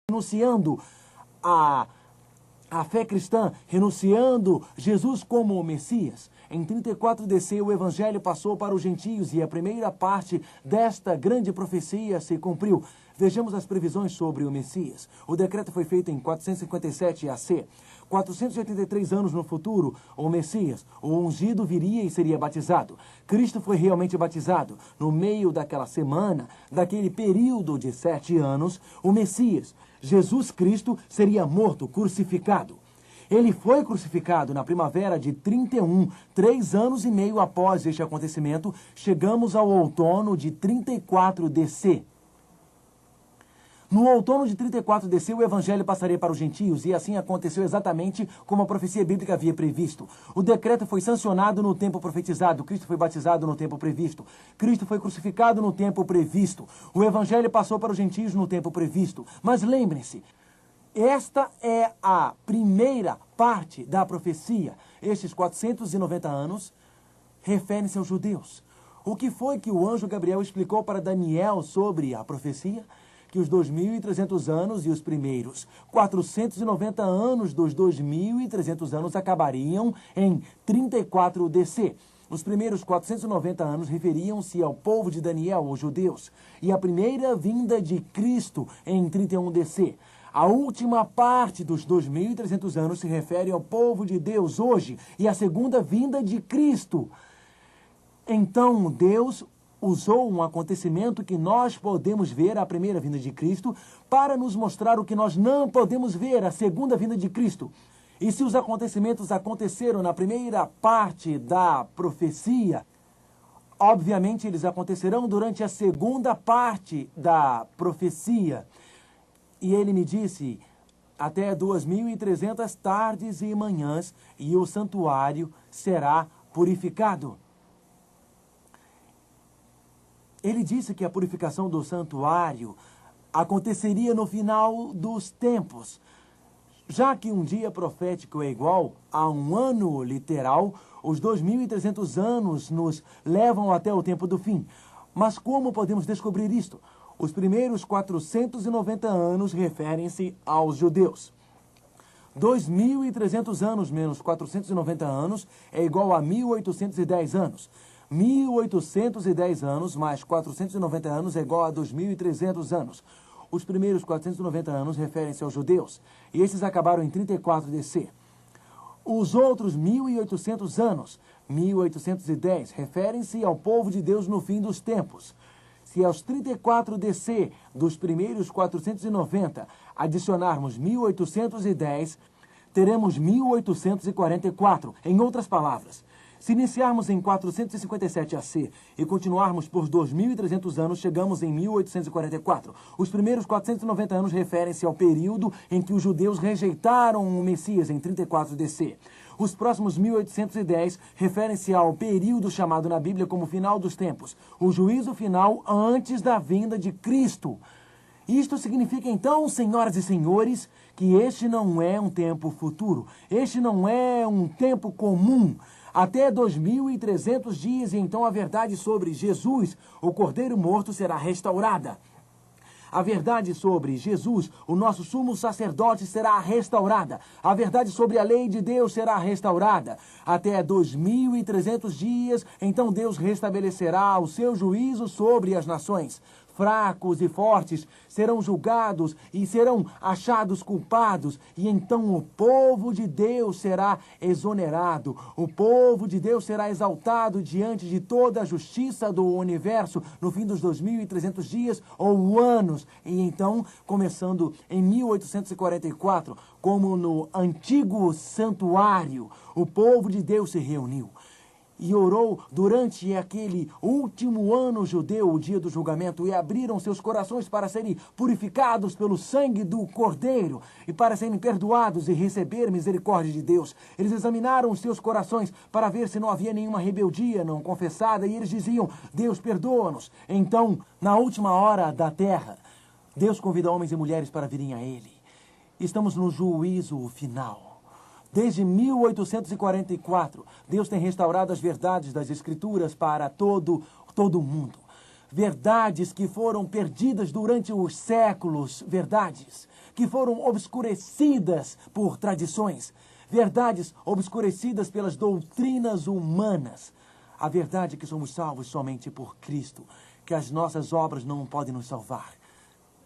renunciando a fé cristã, renunciando Jesus como o Messias. Em 34 DC, o Evangelho passou para os gentios e a primeira parte desta grande profecia se cumpriu. Vejamos as previsões sobre o Messias. O decreto foi feito em 457 AC. 483 anos no futuro, o Messias, o ungido, viria e seria batizado. Cristo foi realmente batizado. No meio daquela semana, daquele período de 7 anos, o Messias, Jesus Cristo, seria morto, crucificado. Ele foi crucificado na primavera de 31, 3 anos e meio após este acontecimento. Chegamos ao outono de 34 DC. No outono de 34 DC, o Evangelho passaria para os gentios, e assim aconteceu exatamente como a profecia bíblica havia previsto. O decreto foi sancionado no tempo profetizado, Cristo foi batizado no tempo previsto, Cristo foi crucificado no tempo previsto, o Evangelho passou para os gentios no tempo previsto. Mas lembrem-se, esta é a primeira parte da profecia. Estes 490 anos referem-se aos judeus. O que foi que o anjo Gabriel explicou para Daniel sobre a profecia? Que os 2.300 anos e os primeiros 490 anos dos 2.300 anos acabariam em 34 DC. Os primeiros 490 anos referiam-se ao povo de Daniel, os judeus, e a primeira vinda de Cristo em 31 DC. A última parte dos 2.300 anos se refere ao povo de Deus hoje e a segunda vinda de Cristo. Então, Deus usou um acontecimento que nós podemos ver, a primeira vinda de Cristo, para nos mostrar o que nós não podemos ver, a segunda vinda de Cristo. E se os acontecimentos aconteceram na primeira parte da profecia, obviamente eles acontecerão durante a segunda parte da profecia. E ele me disse, até 2.300 tardes e manhãs, e o santuário será purificado. Ele disse que a purificação do santuário aconteceria no final dos tempos. Já que um dia profético é igual a um ano literal, os 2.300 anos nos levam até o tempo do fim. Mas como podemos descobrir isto? Os primeiros 490 anos referem-se aos judeus. 2.300 anos menos 490 anos é igual a 1.810 anos. 1.810 anos mais 490 anos é igual a 2.300 anos. Os primeiros 490 anos referem-se aos judeus, e esses acabaram em 34 DC. Os outros 1.800 anos, 1.810, referem-se ao povo de Deus no fim dos tempos. Se aos 34 DC dos primeiros 490 adicionarmos 1.810, teremos 1.844. Em outras palavras, se iniciarmos em 457 AC e continuarmos por 2.300 anos, chegamos em 1844. Os primeiros 490 anos referem-se ao período em que os judeus rejeitaram o Messias, em 34 DC. Os próximos 1810 referem-se ao período chamado na Bíblia como final dos tempos, o juízo final antes da vinda de Cristo. Isto significa então, senhoras e senhores, que este não é um tempo futuro, este não é um tempo comum. Até 2.300 dias, e então a verdade sobre Jesus, o Cordeiro morto, será restaurada. A verdade sobre Jesus, o nosso sumo sacerdote, será restaurada. A verdade sobre a lei de Deus será restaurada. Até 2.300 dias, então Deus restabelecerá o seu juízo sobre as nações. Fracos e fortes serão julgados e serão achados culpados, e então o povo de Deus será exonerado. O povo de Deus será exaltado diante de toda a justiça do universo no fim dos 2.300 dias ou anos. E então, começando em 1844, como no antigo santuário, o povo de Deus se reuniu e orou durante aquele último ano judeu, o dia do julgamento, e abriram seus corações para serem purificados pelo sangue do Cordeiro e para serem perdoados e receber misericórdia de Deus. Eles examinaram os seus corações para ver se não havia nenhuma rebeldia não confessada, e eles diziam: Deus, perdoa-nos. Então, na última hora da terra, Deus convida homens e mulheres para virem a Ele. Estamos no juízo final. Desde 1844, Deus tem restaurado as verdades das Escrituras para todo o mundo. verdades que foram perdidas durante os séculos, verdades que foram obscurecidas por tradições, verdades obscurecidas pelas doutrinas humanas. A verdade é que somos salvos somente por Cristo, que as nossas obras não podem nos salvar.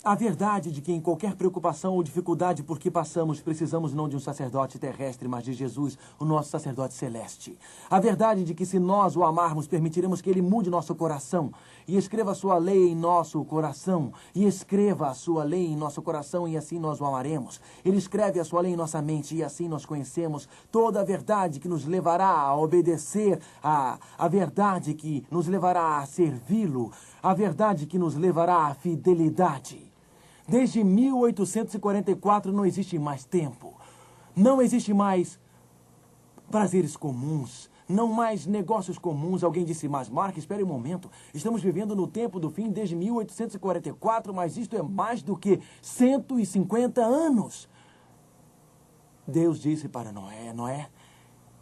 A verdade de que em qualquer preocupação ou dificuldade por que passamos, precisamos não de um sacerdote terrestre, mas de Jesus, o nosso sacerdote celeste. A verdade de que se nós o amarmos, permitiremos que ele mude nosso coração e escreva a sua lei em nosso coração, e escreva a sua lei em nosso coração, e assim nós o amaremos. Ele escreve a sua lei em nossa mente, e assim nós conhecemos toda a verdade que nos levará a obedecer, a verdade que nos levará a servi-lo, a verdade que nos levará à fidelidade. Desde 1844 não existe mais tempo. Não existe mais prazeres comuns. Não mais negócios comuns. Alguém disse, mas Mark, espere um momento. Estamos vivendo no tempo do fim desde 1844, mas isto é mais do que 150 anos. Deus disse para Noé, Noé,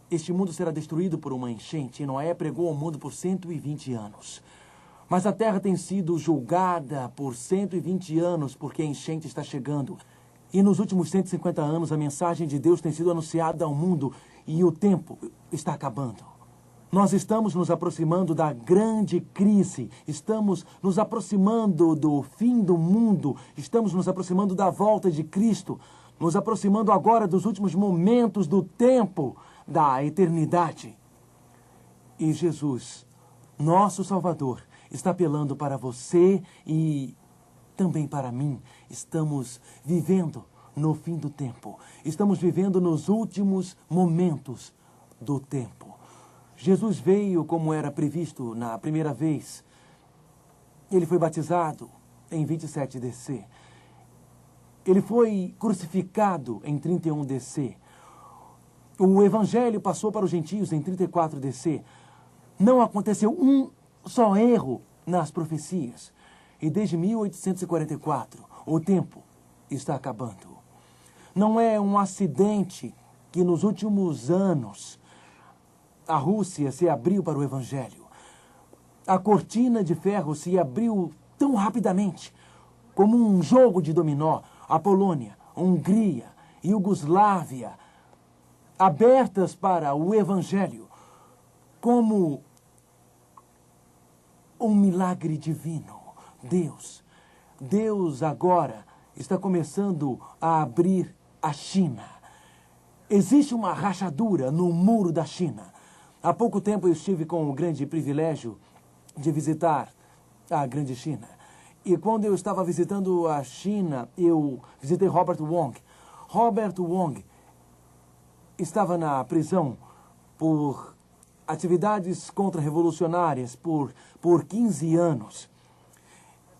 este mundo será destruído por uma enchente. E Noé pregou ao mundo por 120 anos. Mas a terra tem sido julgada por 120 anos porque a enchente está chegando. E nos últimos 150 anos a mensagem de Deus tem sido anunciada ao mundo e o tempo está acabando. Nós estamos nos aproximando da grande crise. Estamos nos aproximando do fim do mundo. Estamos nos aproximando da volta de Cristo. Nos aproximando agora dos últimos momentos do tempo, da eternidade. E Jesus, nosso Salvador, está apelando para você e também para mim. Estamos vivendo no fim do tempo. Estamos vivendo nos últimos momentos do tempo. Jesus veio como era previsto na primeira vez. Ele foi batizado em 27 DC. Ele foi crucificado em 31 DC. O evangelho passou para os gentios em 34 DC. Não aconteceu um só erro nas profecias. E desde 1844, o tempo está acabando. Não é um acidente que nos últimos anos a Rússia se abriu para o evangelho. A cortina de ferro se abriu tão rapidamente como um jogo de dominó. A Polônia, Hungria, Iugoslávia, abertas para o evangelho como um milagre divino. Deus agora está começando a abrir a China. Existe uma rachadura no muro da China. Há pouco tempo eu estive com o grande privilégio de visitar a grande China. E quando eu estava visitando a China, eu visitei Robert Wong. Robert Wong estava na prisão por atividades contra-revolucionárias por 15 anos.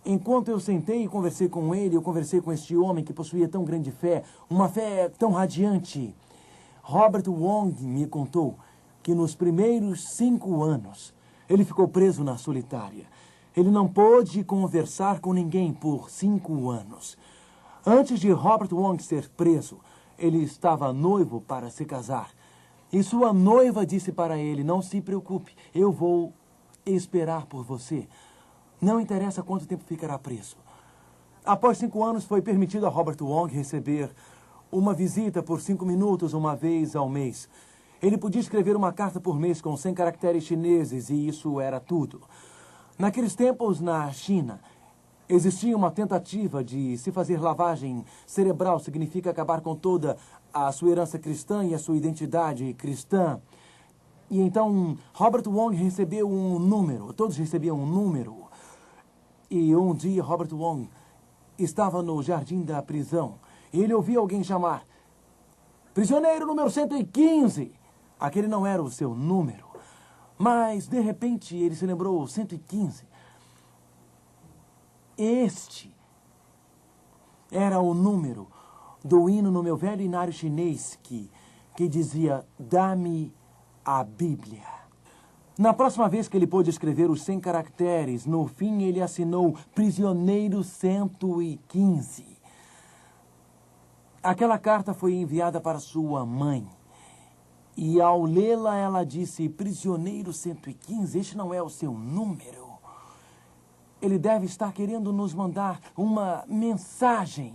Enquanto eu sentei e conversei com ele, eu conversei com este homem que possuía tão grande fé, uma fé tão radiante. Robert Wong me contou que nos primeiros 5 anos ele ficou preso na solitária. Ele não pôde conversar com ninguém por 5 anos. Antes de Robert Wong ser preso, ele estava noivo para se casar. E sua noiva disse para ele, não se preocupe, eu vou esperar por você. Não interessa quanto tempo ficará preso. Após 5 anos, foi permitido a Robert Wong receber uma visita por 5 minutos, uma vez ao mês. Ele podia escrever uma carta por mês com 100 caracteres chineses e isso era tudo. Naqueles tempos, na China, existia uma tentativa de se fazer lavagem cerebral. Significa acabar com toda a sua herança cristã e a sua identidade cristã. E então, Robert Wong recebeu um número. Todos recebiam um número. E um dia, Robert Wong estava no jardim da prisão. E ele ouvia alguém chamar, prisioneiro número 115. Aquele não era o seu número. Mas, de repente, ele se lembrou 115. Este era o número do hino no meu velho inário chinês que dizia, dá-me a Bíblia. Na próxima vez que ele pôde escrever os 100 caracteres, no fim ele assinou prisioneiro 115. Aquela carta foi enviada para sua mãe. E ao lê-la, ela disse, prisioneiro 115, este não é o seu número. Ele deve estar querendo nos mandar uma mensagem.